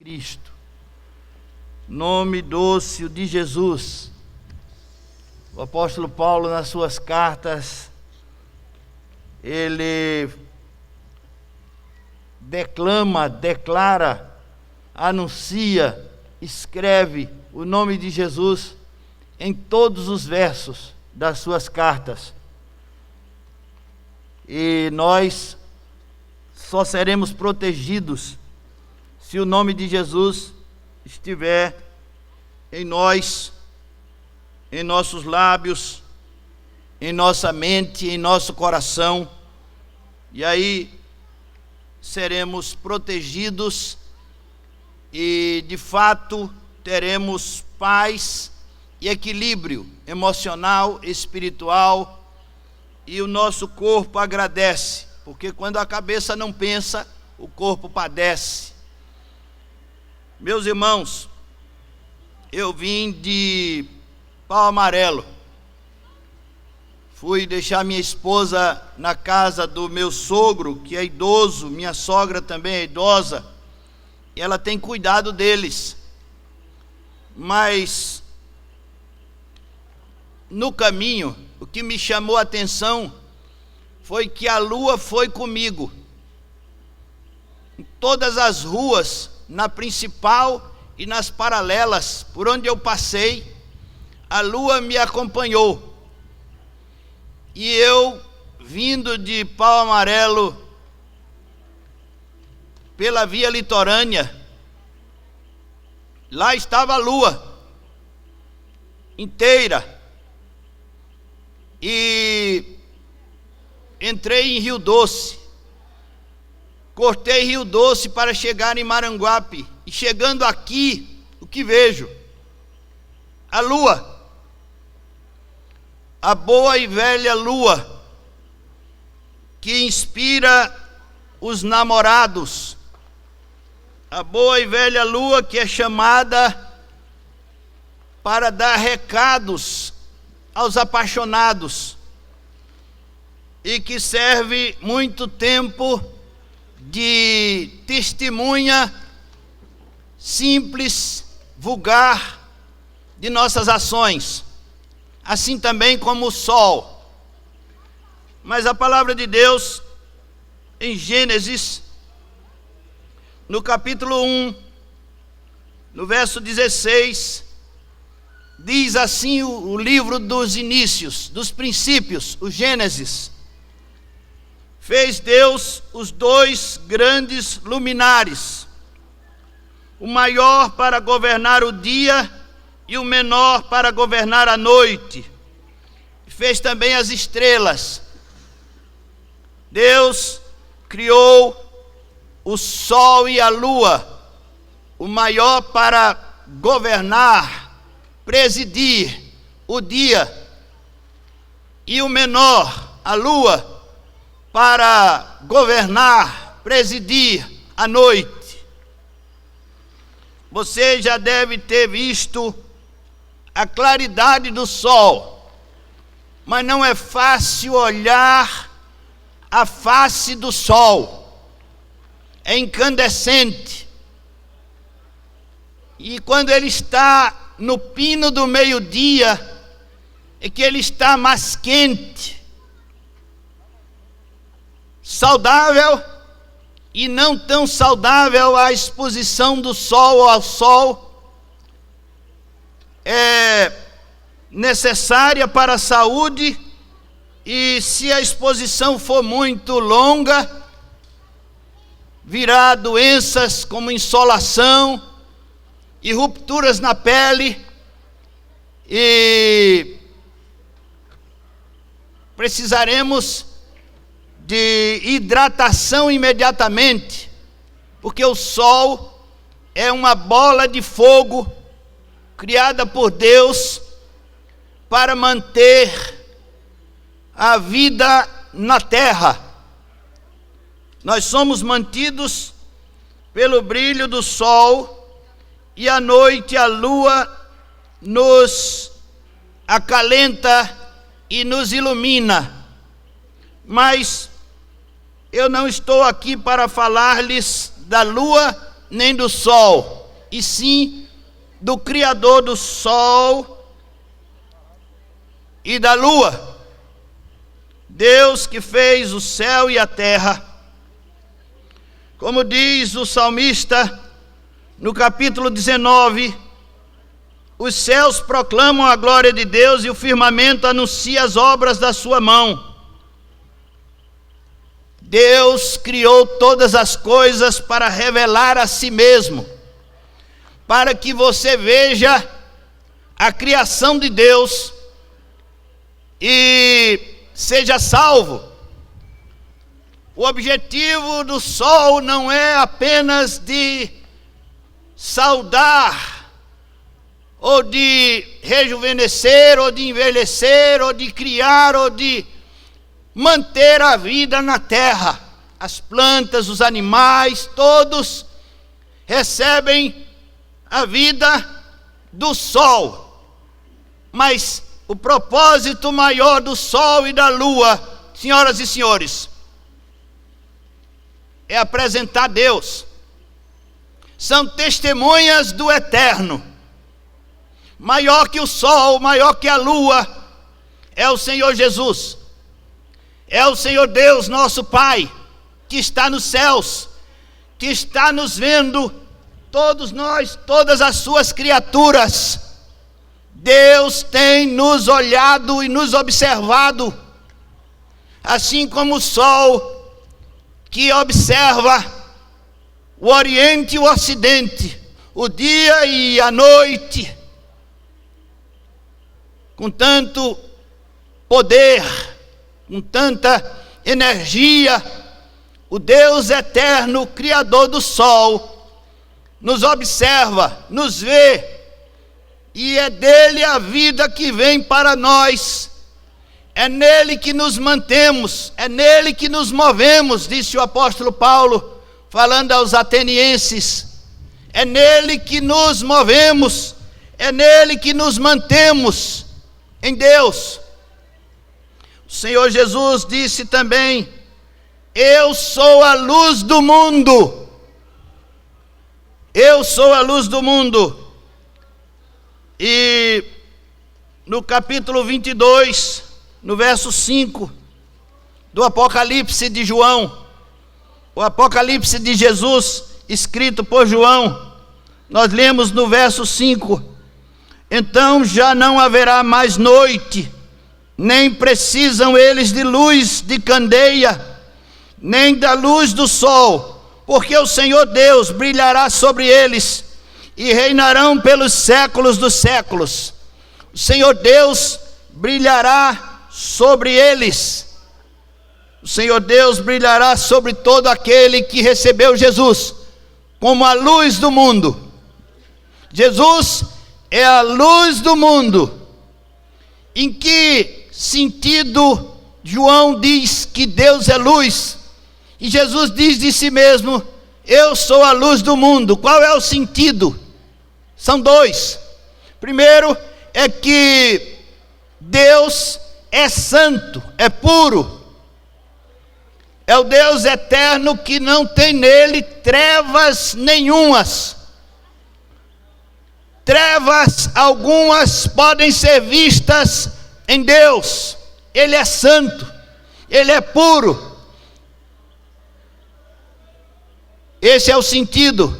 Cristo, nome doce de Jesus. O apóstolo Paulo, nas suas cartas, ele declara, anuncia, escreve o nome de Jesus em todos os versos das suas cartas. E nós só seremos protegidos se o nome de Jesus estiver em nós, em nossos lábios, em nossa mente, em nosso coração, e aí seremos protegidos e de fato teremos paz e equilíbrio emocional, espiritual, e o nosso corpo agradece, porque quando a cabeça não pensa, o corpo padece. Meus irmãos, eu vim de Pau Amarelo, fui deixar minha esposa na casa do meu sogro, que é idoso, minha sogra também é idosa, e ela tem cuidado deles, mas no caminho, o que me chamou a atenção foi que a lua foi comigo, em todas as ruas, na principal e nas paralelas, por onde eu passei, a lua me acompanhou. E eu, vindo de Pau Amarelo, pela via litorânea, lá estava a lua, inteira. E entrei em Rio Doce, cortei Rio Doce para chegar em Maranguape, e chegando aqui, o que vejo? A lua, a boa e velha lua, que inspira os namorados, a boa e velha lua que é chamada para dar recados aos apaixonados, e que serve muito tempo de testemunha simples, vulgar, de nossas ações, assim também como o sol. Mas a palavra de Deus, em Gênesis, no capítulo 1, no verso 16, diz assim o livro dos inícios, dos princípios, o Gênesis: fez Deus os dois grandes luminares, o maior para governar o dia e o menor para governar a noite. Fez também as estrelas. Deus criou o sol e a lua, o maior para governar, presidir o dia, e o menor, a lua, para governar, presidir a noite. Você já deve ter visto a claridade do sol, mas não é fácil olhar a face do sol, é incandescente, e quando ele está no pino do meio-dia, é que ele está mais quente, saudável e não tão saudável. A exposição do sol ao sol é necessária para a saúde, e se a exposição for muito longa, virá doenças como insolação e rupturas na pele, e precisaremos de hidratação imediatamente, porque o sol é uma bola de fogo criada por Deus para manter a vida na terra. Nós somos mantidos pelo brilho do sol, e à noite a lua nos acalenta e nos ilumina. Mas eu não estou aqui para falar-lhes da lua nem do sol, e sim do Criador do sol e da lua. Deus que fez o céu e a terra. Como diz o salmista no capítulo 19, os céus proclamam a glória de Deus e o firmamento anuncia as obras da sua mão. Deus criou todas as coisas para revelar a si mesmo, para que você veja a criação de Deus e seja salvo. O objetivo do sol não é apenas de saudar, ou de rejuvenescer, ou de envelhecer, ou de criar, ou de manter a vida na terra. As plantas, os animais, todos recebem a vida do sol. Mas o propósito maior do sol e da lua, senhoras e senhores, é apresentar Deus. São testemunhas do eterno. Maior que o sol, maior que a lua, é o Senhor Jesus. É o Senhor Deus, nosso Pai, que está nos céus, que está nos vendo, todos nós, todas as suas criaturas. Deus tem nos olhado e nos observado, assim como o sol que observa o Oriente e o Ocidente, o dia e a noite, com tanto poder, com tanta energia. O Deus eterno, Criador do sol, nos observa, nos vê, e é dele a vida que vem para nós. É nele que nos mantemos, é nele que nos movemos, disse o apóstolo Paulo, falando aos atenienses. É nele que nos movemos, é nele que nos mantemos, em Deus. O Senhor Jesus disse também: eu sou a luz do mundo. Eu sou a luz do mundo. E no capítulo 22, no verso 5 do Apocalipse de João, o Apocalipse de Jesus, escrito por João, nós lemos no verso 5: então já não haverá mais noite, nem precisam eles de luz de candeia, nem da luz do sol, porque o Senhor Deus brilhará sobre eles, e reinarão pelos séculos dos séculos. O Senhor Deus brilhará sobre eles. O Senhor Deus brilhará sobre todo aquele que recebeu Jesus como a luz do mundo. Jesus é a luz do mundo. Em que sentido João diz que Deus é luz? E Jesus diz de si mesmo: eu sou a luz do mundo. Qual é o sentido? São dois. Primeiro é que Deus é santo, é puro. É o Deus eterno que não tem nele trevas nenhumas. Trevas algumas podem ser vistas em Deus. Ele é santo, ele é puro. Esse é o sentido.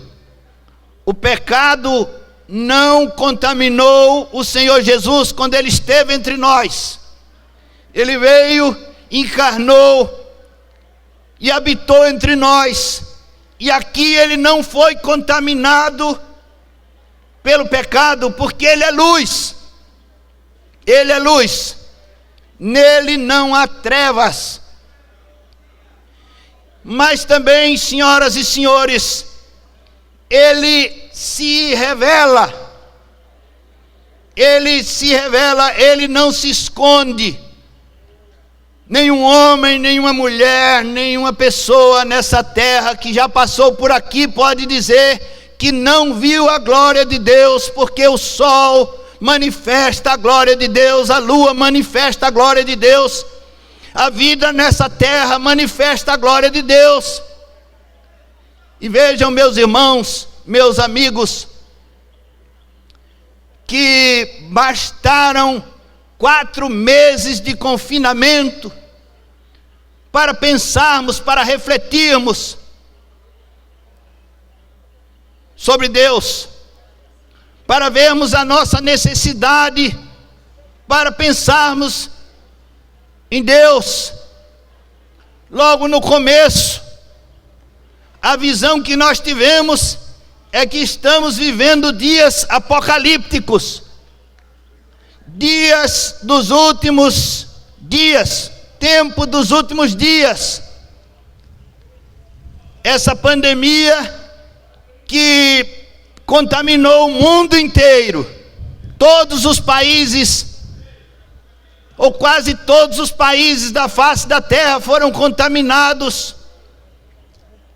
O pecado não contaminou o Senhor Jesus quando ele esteve entre nós. Ele veio, encarnou e habitou entre nós. E aqui ele não foi contaminado pelo pecado, porque ele é luz. Ele é luz. Nele não há trevas. Mas também, senhoras e senhores, ele se revela. Ele se revela, ele não se esconde. Nenhum homem, nenhuma mulher, nenhuma pessoa nessa terra que já passou por aqui pode dizer que não viu a glória de Deus, porque o sol manifesta a glória de Deus, a lua manifesta a glória de Deus, a vida nessa terra manifesta a glória de Deus. E vejam, meus irmãos, meus amigos, que bastaram 4 meses de confinamento para pensarmos, para refletirmos sobre Deus, para vermos a nossa necessidade, para pensarmos em Deus. Logo no começo, a visão que nós tivemos é que estamos vivendo dias apocalípticos, dias dos últimos dias, tempo dos últimos dias. Essa pandemia que contaminou o mundo inteiro, todos os países, ou quase todos os países da face da terra foram contaminados,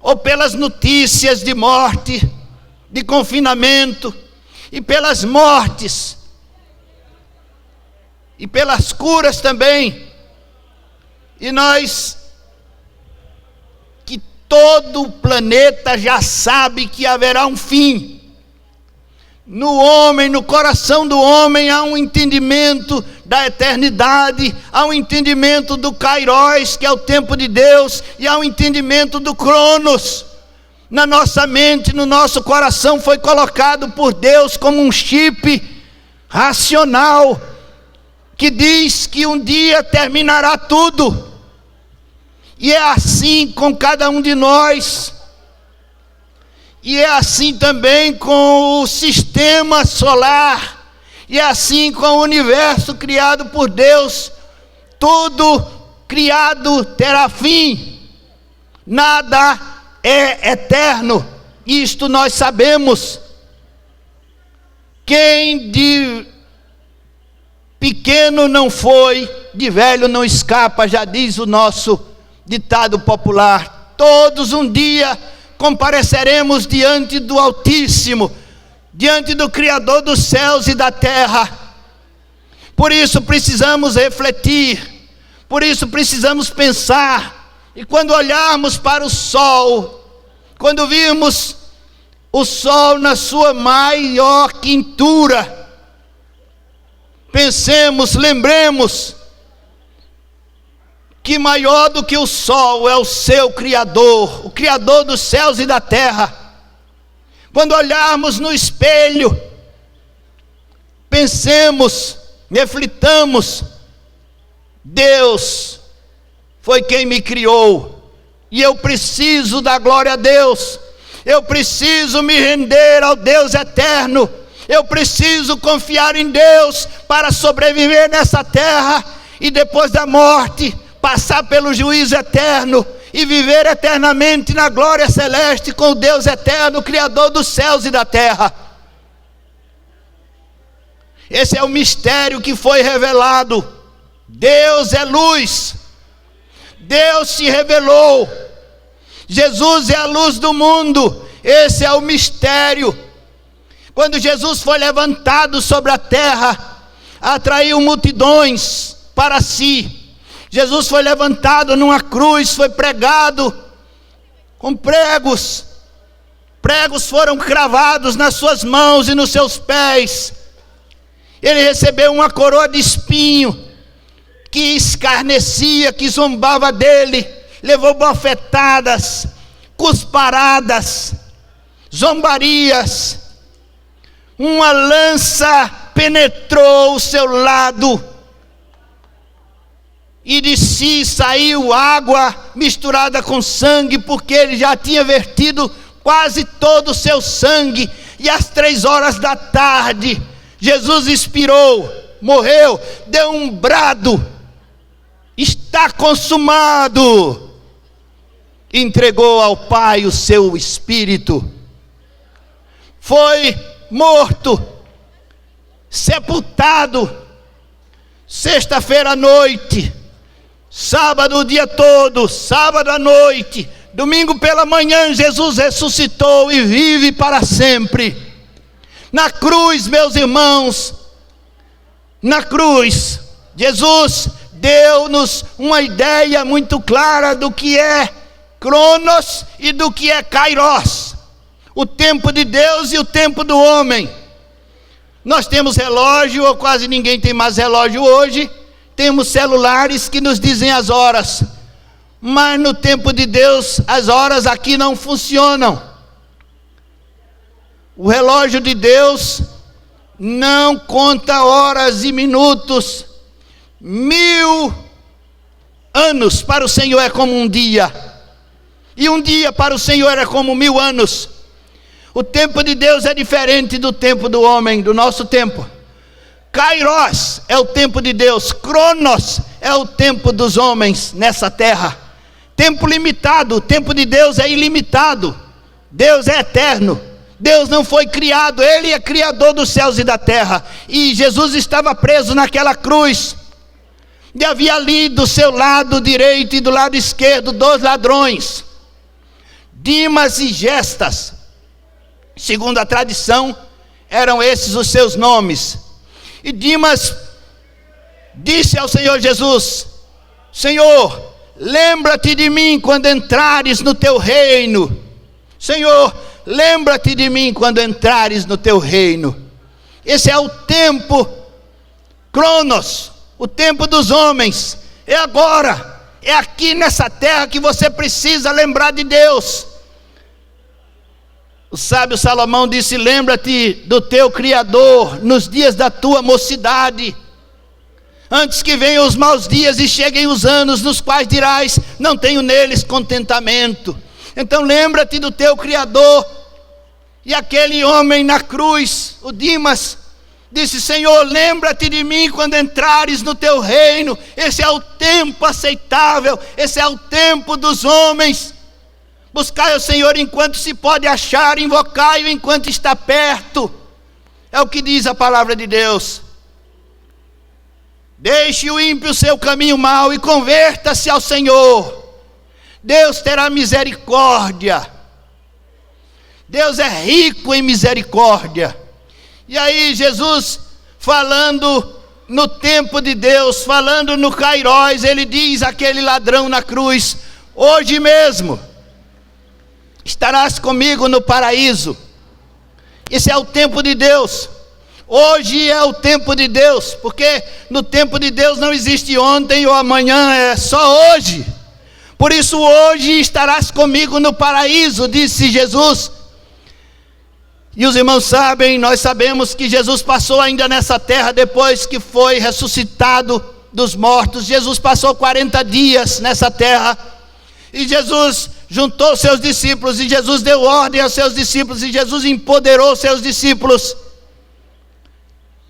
ou pelas notícias de morte, de confinamento, e pelas mortes, e pelas curas também. E nós, que todo o planeta já sabe que haverá um fim. No homem, no coração do homem, há um entendimento da eternidade, há um entendimento do Kairos, que é o tempo de Deus, e há um entendimento do Cronos. Na nossa mente, no nosso coração, foi colocado por Deus como um chip racional, que diz que um dia terminará tudo. E é assim com cada um de nós. E é assim também com o sistema solar. E é assim com o universo criado por Deus. Tudo criado terá fim. Nada é eterno. Isto nós sabemos. Quem de pequeno não foi, de velho não escapa, já diz o nosso ditado popular. Todos um dia compareceremos diante do Altíssimo, diante do Criador dos céus e da terra. Por isso precisamos refletir, por isso precisamos pensar. E quando olharmos para o sol, quando virmos o sol na sua maior quintura, pensemos, lembremos que maior do que o sol é o seu Criador, o Criador dos céus e da terra. Quando olharmos no espelho, pensemos, reflitamos: Deus foi quem me criou, e eu preciso dar glória a Deus, eu preciso me render ao Deus eterno, eu preciso confiar em Deus para sobreviver nessa terra, e depois da morte passar pelo juízo eterno e viver eternamente na glória celeste com o Deus eterno, Criador dos céus e da terra. Esse é o mistério que foi revelado. Deus é luz, Deus se revelou, Jesus é a luz do mundo. Esse é o mistério. Quando Jesus foi levantado sobre a terra, atraiu multidões para si. Jesus foi levantado numa cruz, foi pregado com pregos. Pregos foram cravados nas suas mãos e nos seus pés. Ele recebeu uma coroa de espinho, que escarnecia, que zombava dele. Levou bofetadas, cusparadas, zombarias. Uma lança penetrou o seu lado, e de si saiu água misturada com sangue, porque ele já tinha vertido quase todo o seu sangue. E às 3 da tarde, Jesus expirou, morreu, deu um brado: está consumado. Entregou ao Pai o seu espírito. Foi morto, sepultado, sexta-feira à noite, sábado o dia todo, sábado à noite, domingo pela manhã, Jesus ressuscitou e vive para sempre. Na cruz, meus irmãos, na cruz, Jesus deu-nos uma ideia muito clara do que é Cronos e do que é Kairos, o tempo de Deus e o tempo do homem. Nós temos relógio, ou quase ninguém tem mais relógio hoje, temos celulares que nos dizem as horas, mas no tempo de Deus as horas aqui não funcionam. O relógio de Deus não conta horas e minutos. 1000 anos para o Senhor é como um dia, e um dia para o Senhor é como 1000 anos. O tempo de Deus é diferente do tempo do homem, do nosso tempo. Kairos é o tempo de Deus, Cronos é o tempo dos homens nessa terra. Tempo limitado, o tempo de Deus é ilimitado. Deus é eterno, Deus não foi criado, Ele é criador dos céus e da terra. E Jesus estava preso naquela cruz, e havia ali do seu lado direito e do lado esquerdo 2 ladrões, Dimas e Gestas. Segundo a tradição, eram esses os seus nomes. E Dimas disse ao Senhor Jesus: Senhor, lembra-te de mim quando entrares no teu reino. Senhor, lembra-te de mim quando entrares no teu reino. Esse é o tempo Cronos, o tempo dos homens. É agora, é aqui nessa terra que você precisa lembrar de Deus. O sábio Salomão disse: lembra-te do teu Criador nos dias da tua mocidade, antes que venham os maus dias e cheguem os anos nos quais dirás: não tenho neles contentamento. Então lembra-te do teu Criador. E aquele homem na cruz, o Dimas, disse: Senhor, lembra-te de mim quando entrares no teu reino. Esse é o tempo aceitável, esse é o tempo dos homens. Buscai o Senhor enquanto se pode achar, invocai-o enquanto está perto. É o que diz a palavra de Deus. Deixe o ímpio o seu caminho mau e converta-se ao Senhor. Deus terá misericórdia. Deus é rico em misericórdia. E aí Jesus, falando no tempo de Deus, falando no Kairos, ele diz àquele ladrão na cruz: hoje mesmo estarás comigo no paraíso. Esse é o tempo de Deus. Hoje é o tempo de Deus, porque no tempo de Deus não existe ontem ou amanhã, é só hoje. Por isso hoje estarás comigo no paraíso, disse Jesus. E os irmãos sabem, nós sabemos que Jesus passou ainda nessa terra depois que foi ressuscitado dos mortos. Jesus passou 40 dias nessa terra, e Jesus juntou seus discípulos, e Jesus deu ordem aos seus discípulos, e Jesus empoderou seus discípulos.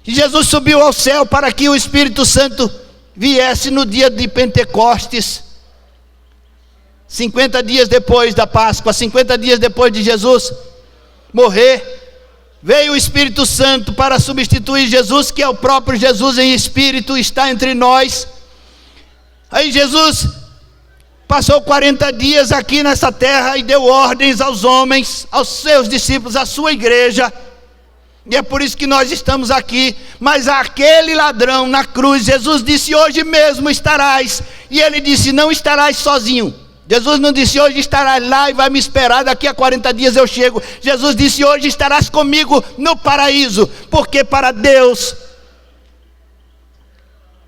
E Jesus subiu ao céu para que o Espírito Santo viesse no dia de Pentecostes, 50 dias depois da Páscoa, 50 dias depois de Jesus morrer, veio o Espírito Santo para substituir Jesus, que é o próprio Jesus em espírito, está entre nós. Aí Jesus passou 40 dias aqui nessa terra e deu ordens aos homens, aos seus discípulos, à sua igreja. E é por isso que nós estamos aqui. Mas aquele ladrão na cruz, Jesus disse: hoje mesmo estarás. E ele disse: não estarás sozinho. Jesus não disse: hoje estarás lá e vai me esperar, daqui a 40 dias eu chego. Jesus disse: hoje estarás comigo no paraíso. Porque para Deus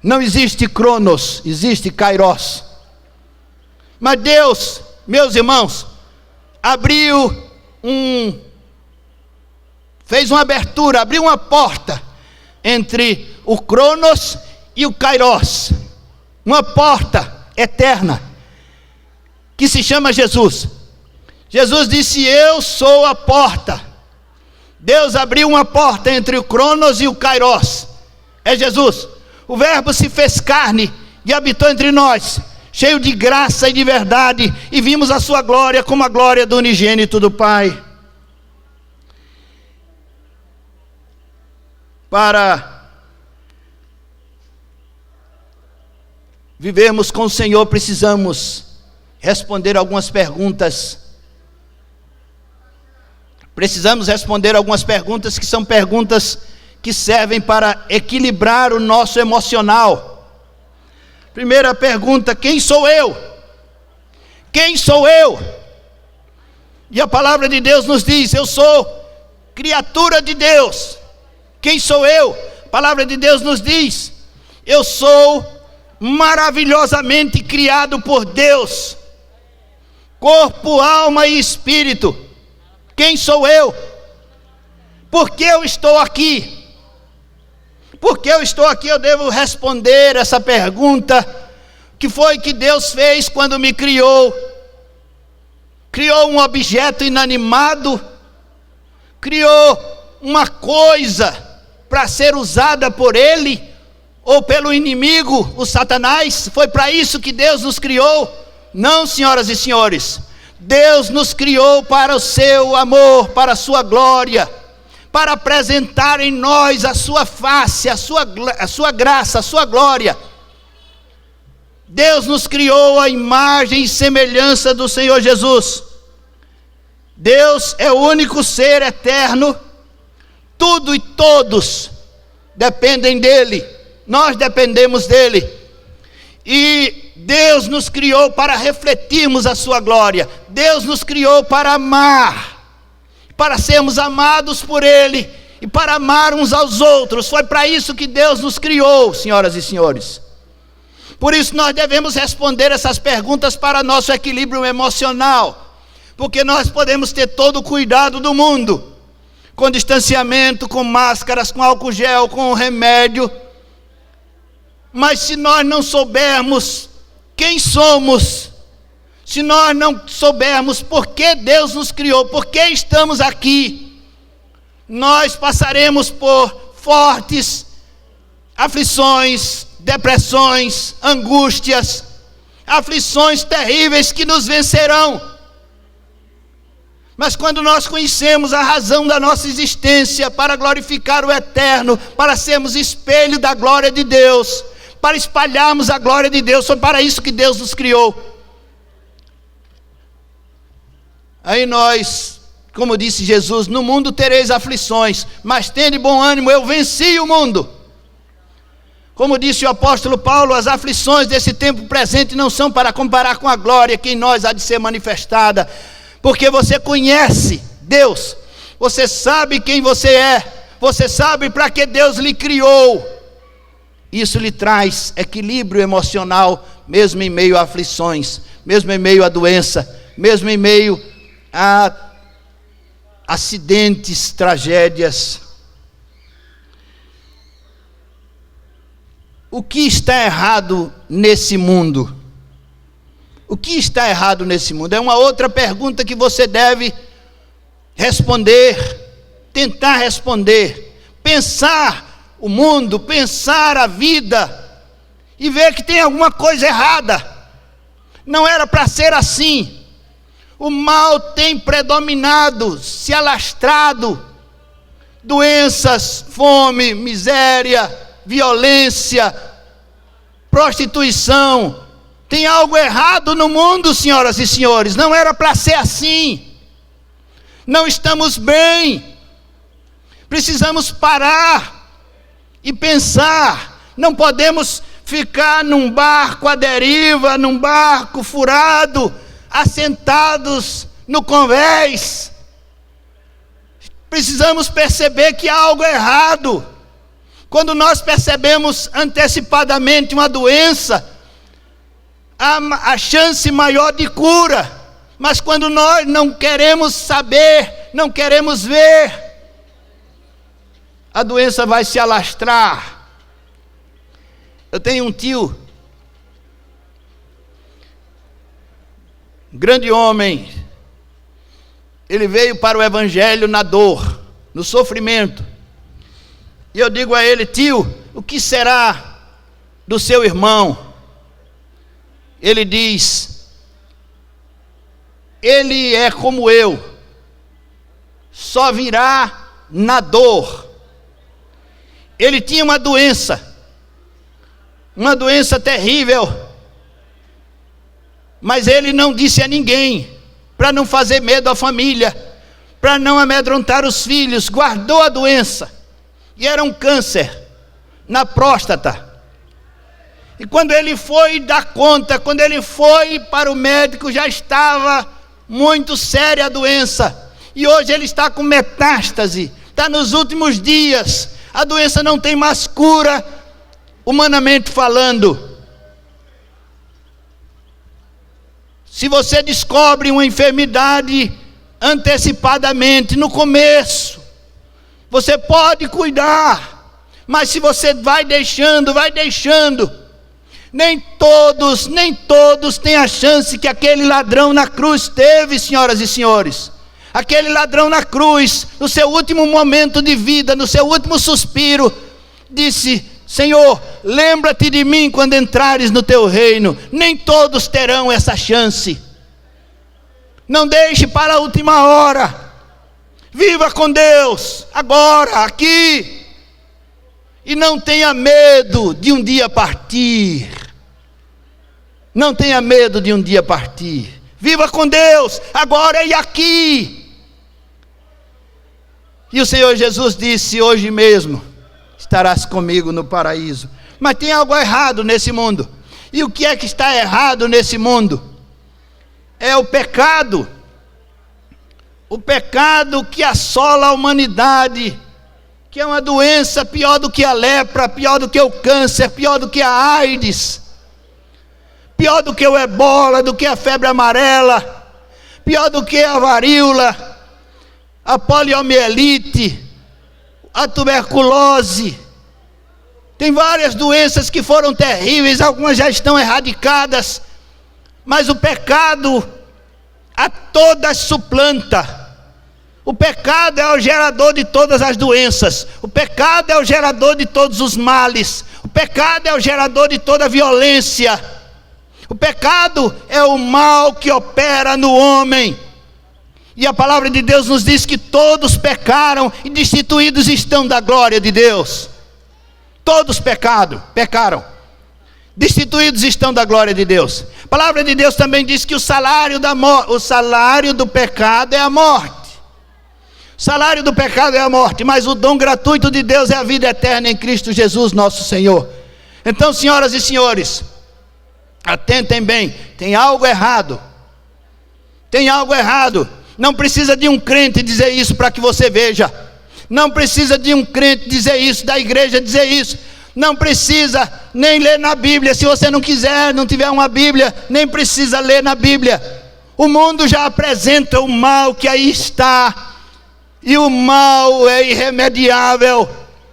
não existe Cronos, existe Kairos. Mas Deus, meus irmãos, fez uma abertura, abriu uma porta entre o Cronos e o Kairos, uma porta eterna, que se chama Jesus. Jesus disse: eu sou a porta. Deus abriu uma porta entre o Cronos e o Kairos, é Jesus. O Verbo se fez carne e habitou entre nós, cheio de graça e de verdade, e vimos a sua glória como a glória do unigênito do Pai. Para vivermos com o Senhor, precisamos responder algumas perguntas. Precisamos responder algumas perguntas que são perguntas que servem para equilibrar o nosso emocional. Primeira pergunta: quem sou eu? Quem sou eu? E a palavra de Deus nos diz: eu sou criatura de Deus. Quem sou eu? A palavra de Deus nos diz: eu sou maravilhosamente criado por Deus, corpo, alma e espírito. Quem sou eu? Por que eu estou aqui? Por que eu estou aqui? Eu devo responder essa pergunta. O que foi que Deus fez quando me criou? Criou um objeto inanimado? Criou uma coisa para ser usada por Ele ou pelo inimigo, o Satanás? Foi para isso que Deus nos criou? Não, senhoras e senhores. Deus nos criou para o seu amor, para a sua glória, para apresentar em nós a sua face, a sua graça, a sua glória. Deus nos criou à imagem e semelhança do Senhor Jesus. Deus é o único ser eterno. Tudo e todos dependem dEle. Nós dependemos dEle. E Deus nos criou para refletirmos a sua glória. Deus nos criou para amar, para sermos amados por Ele e para amar uns aos outros. Foi para isso que Deus nos criou, senhoras e senhores. Por isso nós devemos responder essas perguntas para nosso equilíbrio emocional, porque nós podemos ter todo o cuidado do mundo, com distanciamento, com máscaras, com álcool gel, com remédio, mas se nós não soubermos quem somos, se nós não soubermos por que Deus nos criou, por que estamos aqui, nós passaremos por fortes aflições, depressões, angústias, aflições terríveis que nos vencerão. Mas quando nós conhecemos a razão da nossa existência, para glorificar o eterno, para sermos espelho da glória de Deus, para espalharmos a glória de Deus, foi para isso que Deus nos criou. Aí nós, como disse Jesus: no mundo tereis aflições, mas tende bom ânimo, eu venci o mundo. Como disse o apóstolo Paulo, as aflições desse tempo presente não são para comparar com a glória que em nós há de ser manifestada, porque você conhece Deus, você sabe quem você é, você sabe para que Deus lhe criou. Isso lhe traz equilíbrio emocional, mesmo em meio a aflições, mesmo em meio a doença, mesmo em meio a acidentes, tragédias. O que está errado nesse mundo? O que está errado nesse mundo? É uma outra pergunta que você deve responder, tentar responder, pensar o mundo, pensar a vida e ver que tem alguma coisa errada. Não era para ser assim. O mal tem predominado, se alastrado. Doenças, fome, miséria, violência, prostituição. Tem algo errado no mundo, senhoras e senhores. Não era para ser assim. Não estamos bem. Precisamos parar e pensar. Não podemos ficar num barco à deriva, num barco furado, assentados no convés. Precisamos perceber que há algo errado. Quando nós percebemos antecipadamente uma doença, há a chance maior de cura. Mas quando nós não queremos saber, não queremos ver, a doença vai se alastrar. Eu tenho um tio, grande homem. Ele veio para o evangelho na dor, no sofrimento. E eu digo a ele: tio, o que será do seu irmão? Ele diz: ele é como eu, só virá na dor. Ele tinha uma doença terrível, mas ele não disse a ninguém, para não fazer medo à família, para não amedrontar os filhos. Guardou a doença, e era um câncer na próstata. E quando ele foi dar conta, quando ele foi para o médico, já estava muito séria a doença. E hoje ele está com metástase, está nos últimos dias. A doença não tem mais cura, humanamente falando. Se você descobre uma enfermidade antecipadamente, no começo, você pode cuidar. Mas se você vai deixando, nem todos têm a chance que aquele ladrão na cruz teve, senhoras e senhores. Aquele ladrão na cruz, no seu último momento de vida, no seu último suspiro, disse: Senhor, lembra-te de mim quando entrares no teu reino. Nem todos terão essa chance. Não deixe para a última hora. Viva com Deus, agora, aqui. E não tenha medo de um dia partir. Não tenha medo de um dia partir. Viva com Deus, agora e aqui. E o Senhor Jesus disse: hoje mesmo estarás comigo no paraíso. Mas tem algo errado nesse mundo. E o que é que está errado nesse mundo? É o pecado. O pecado que assola a humanidade, que é uma doença pior do que a lepra, pior do que o câncer, pior do que a AIDS, pior do que o ebola, do que a febre amarela, pior do que a varíola, a poliomielite, a tuberculose. Tem várias doenças que foram terríveis, algumas já estão erradicadas, mas o pecado a todas suplanta. O pecado é o gerador de todas as doenças, o pecado é o gerador de todos os males, o pecado é o gerador de toda a violência. O pecado é o mal que opera no homem. E a palavra de Deus nos diz que todos pecaram e destituídos estão da glória de Deus. Todos pecaram. Destituídos estão da glória de Deus. A palavra de Deus também diz que o salário do pecado é a morte. O salário do pecado é a morte, mas o dom gratuito de Deus é a vida eterna em Cristo Jesus nosso Senhor. Então, senhoras e senhores, atentem bem, tem algo errado. Tem algo errado. Não precisa de um crente dizer isso para que você veja. Não precisa de um crente dizer isso, da igreja dizer isso. Não precisa nem ler na Bíblia. Se você não quiser, não tiver uma Bíblia, nem precisa ler na Bíblia. O mundo já apresenta o mal que aí está. E o mal é irremediável.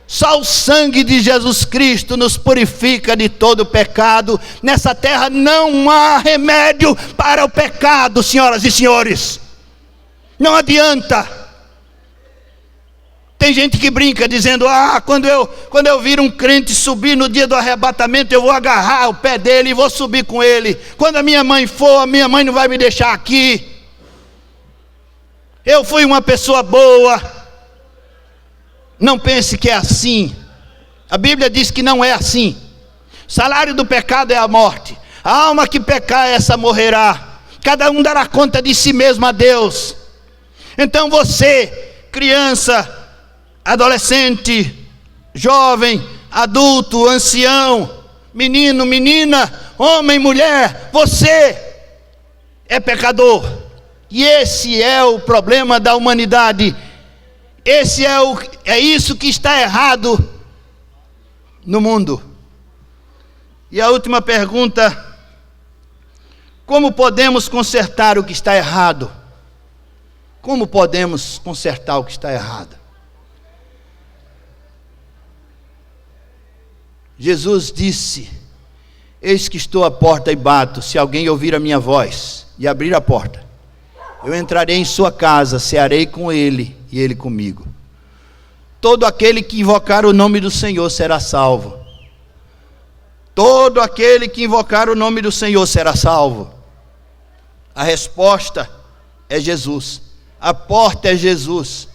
Só o sangue de Jesus Cristo nos purifica de todo pecado. Nessa terra não há remédio para o pecado, senhoras e senhores. Não adianta. Tem gente que brinca dizendo: quando eu vir um crente subir no dia do arrebatamento, eu vou agarrar o pé dele e vou subir com ele. Quando a minha mãe for, a minha mãe não vai me deixar aqui. Eu fui uma pessoa boa. Não pense que é assim. A Bíblia diz que não é assim. O salário do pecado é a morte. A alma que pecar, essa morrerá. Cada um dará conta de si mesmo a Deus. Então você, criança, adolescente, jovem, adulto, ancião, menino, menina, homem, mulher, você é pecador. E esse é o problema da humanidade. É isso que está errado no mundo. E a última pergunta: como podemos consertar o que está errado? Como podemos consertar o que está errado? Jesus disse: eis que estou à porta e bato. Se alguém ouvir a minha voz e abrir a porta, eu entrarei em sua casa, cearei com ele e ele comigo. Todo aquele que invocar o nome do Senhor será salvo. Todo aquele que invocar o nome do Senhor será salvo. A resposta é Jesus. A porta é Jesus.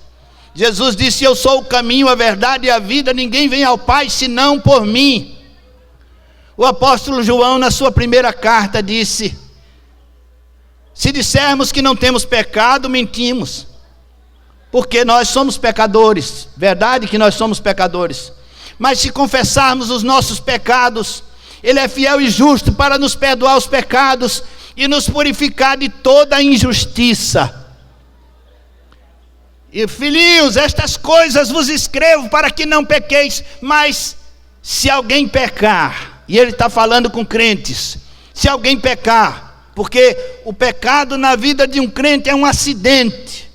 Jesus disse: eu sou o caminho, a verdade e a vida. Ninguém vem ao Pai senão por mim. O apóstolo João, na sua primeira carta, disse: se dissermos que não temos pecado, mentimos, porque nós somos pecadores. Verdade que nós somos pecadores. Mas se confessarmos os nossos pecados, Ele é fiel e justo para nos perdoar os pecados e nos purificar de toda injustiça. E filhinhos, estas coisas vos escrevo para que não pequeis, mas se alguém pecar, e ele está falando com crentes, se alguém pecar, porque o pecado na vida de um crente é um acidente,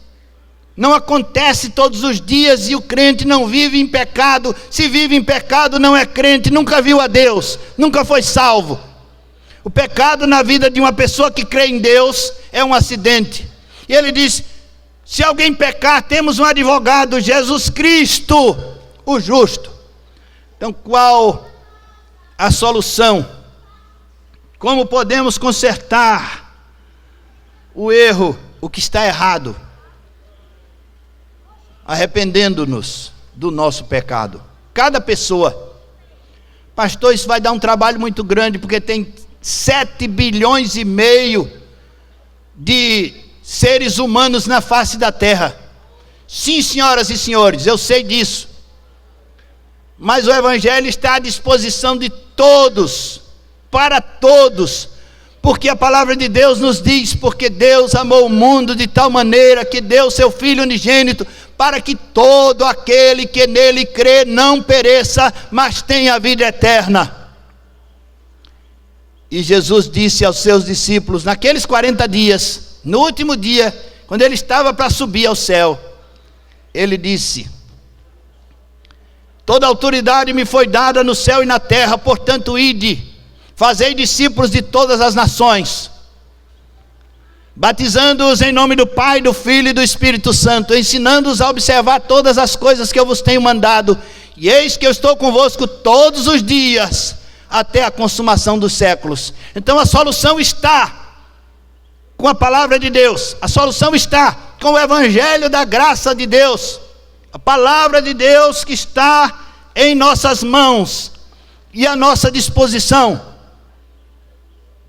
não acontece todos os dias e o crente não vive em pecado. Se vive em pecado não é crente, nunca viu a Deus, nunca foi salvo. O pecado na vida de uma pessoa que crê em Deus é um acidente. E ele diz: se alguém pecar, temos um advogado, Jesus Cristo, o justo. Então, qual a solução? Como podemos consertar o erro, o que está errado? Arrependendo-nos do nosso pecado. Cada pessoa. Pastor, isso vai dar um trabalho muito grande, porque tem 7 bilhões e meio de seres humanos na face da terra. Sim, senhoras e senhores, eu sei disso. Mas o Evangelho está à disposição de todos, para todos. Porque a palavra de Deus nos diz: porque Deus amou o mundo de tal maneira que deu seu Filho unigênito, para que todo aquele que nele crê não pereça, mas tenha a vida eterna. E Jesus disse aos seus discípulos, naqueles 40 dias, no último dia, quando ele estava para subir ao céu, ele disse: toda autoridade me foi dada no céu e na terra, portanto ide, fazei discípulos de todas as nações, batizando-os em nome do Pai, do Filho e do Espírito Santo, ensinando-os a observar todas as coisas que eu vos tenho mandado, e eis que eu estou convosco todos os dias, até a consumação dos séculos. Então a solução está com a palavra de Deus, a solução está com o Evangelho da graça de Deus, a palavra de Deus que está em nossas mãos e à nossa disposição.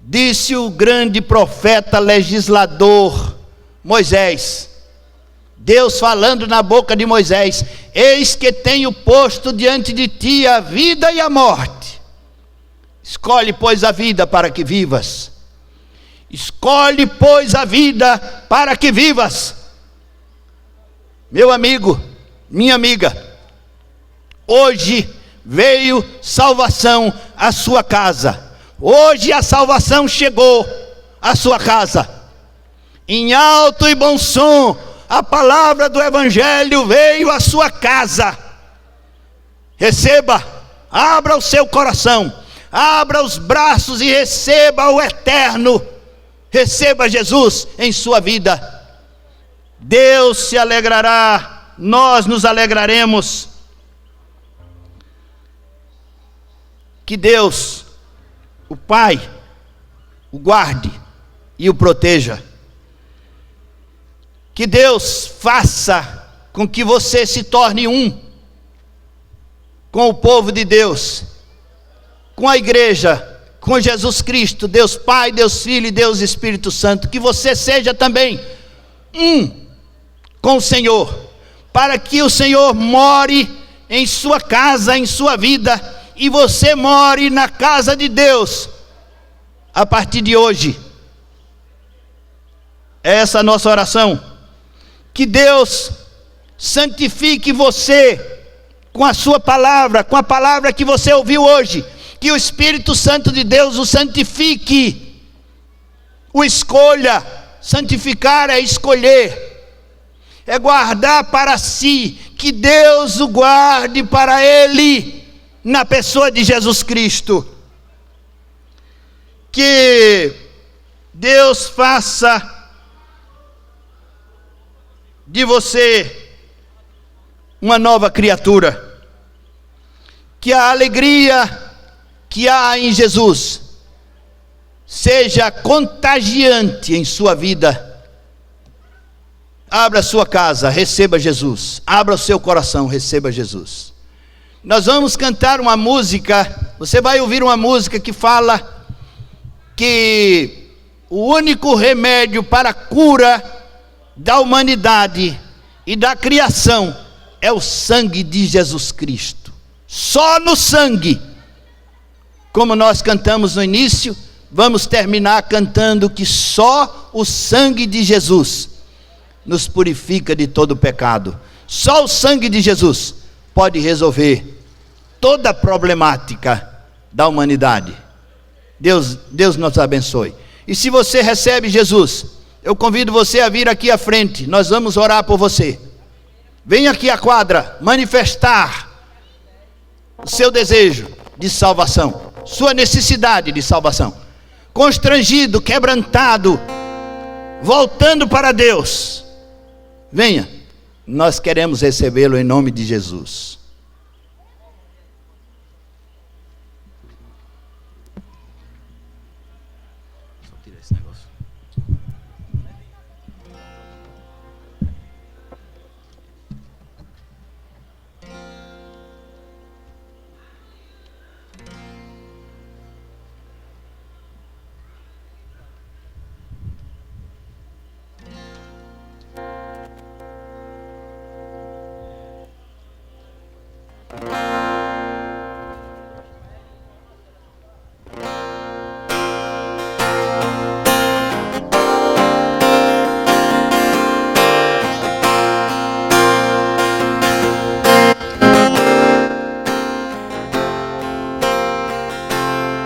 Disse o grande profeta legislador Moisés, Deus falando na boca de Moisés: eis que tenho posto diante de ti a vida e a morte, escolhe pois a vida para que vivas. Escolhe pois a vida para que vivas. Meu amigo, minha amiga, hoje veio salvação à sua casa. Hoje a salvação chegou à sua casa. Em alto e bom som, a palavra do Evangelho veio à sua casa. Receba, abra o seu coração, abra os braços e receba o eterno. Receba Jesus em sua vida. Deus se alegrará, nós nos alegraremos. Que Deus, o Pai, o guarde e o proteja. Que Deus faça com que você se torne um com o povo de Deus, com a igreja, com Jesus Cristo, Deus Pai, Deus Filho e Deus Espírito Santo. Que você seja também um com o Senhor, para que o Senhor more em sua casa, em sua vida, e você more na casa de Deus a partir de hoje. Essa é a nossa oração. Que Deus santifique você com a sua palavra, com a palavra que você ouviu hoje. Que o Espírito Santo de Deus o santifique, o escolha. Santificar é escolher, é guardar para si. Que Deus o guarde para Ele, na pessoa de Jesus Cristo. Que Deus faça de você uma nova criatura. Que a alegria que há em Jesus seja contagiante em sua vida. Abra a sua casa, receba Jesus. Abra o seu coração, receba Jesus. Nós vamos cantar uma música. Você vai ouvir uma música que fala que o único remédio para a cura da humanidade e da criação é o sangue de Jesus Cristo. Só no sangue Como nós cantamos no início, vamos terminar cantando que só o sangue de Jesus nos purifica de todo pecado. Só o sangue de Jesus pode resolver toda a problemática da humanidade. Deus nos abençoe. E se você recebe Jesus, eu convido você a vir aqui à frente, nós vamos orar por você. Venha aqui à quadra manifestar o seu desejo de salvação, sua necessidade de salvação. Constrangido, quebrantado, voltando para Deus. Venha, nós queremos recebê-lo em nome de Jesus. Só tirar esse negócio.